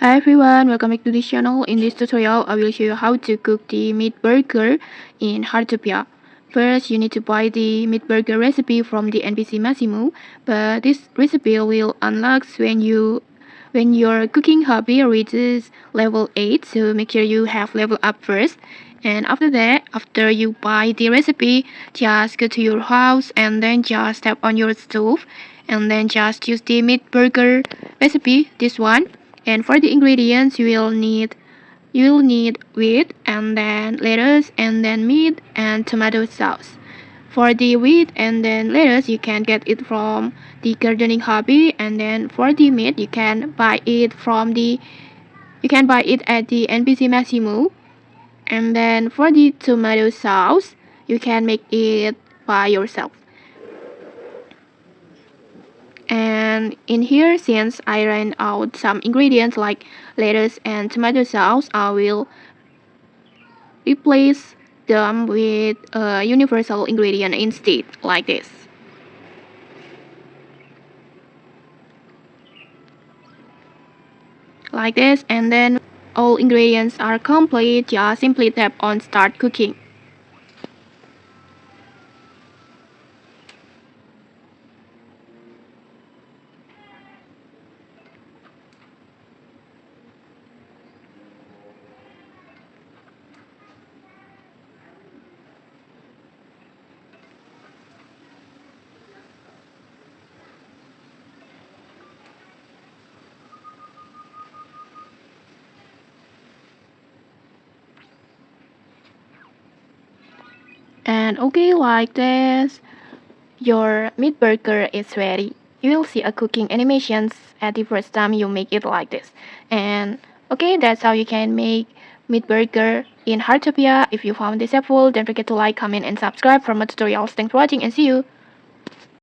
Hi everyone, welcome back to this channel. In this tutorial, I will show you how to cook the meat burger in Heartopia. First, you need to buy the meat burger recipe from the NPC Massimo, but this recipe will unlock when your cooking hobby reaches level 8, so make sure you have level up first. And after that, after you buy the recipe, just go to your house and then just tap on your stove and then just use the meat burger recipe, this one. And for the ingredients, you will need wheat and then lettuce and then meat and tomato sauce. For the wheat and then lettuce, you can get it from the gardening hobby, and then for the meat, you can buy it at the NPC Massimo. And then for the tomato sauce, you can make it by yourself. And in here, since I ran out some ingredients like lettuce and tomato sauce, I will replace them with a universal ingredient instead, like this. Like this, and then all ingredients are complete, just simply tap on start cooking. And okay, like this, your meat burger is ready. You will see a cooking animations at the first time you make it like this. And okay, that's how you can make meat burger in Heartopia. If you found this helpful, don't forget to like, comment, and subscribe for more tutorials. Thanks for watching and see you.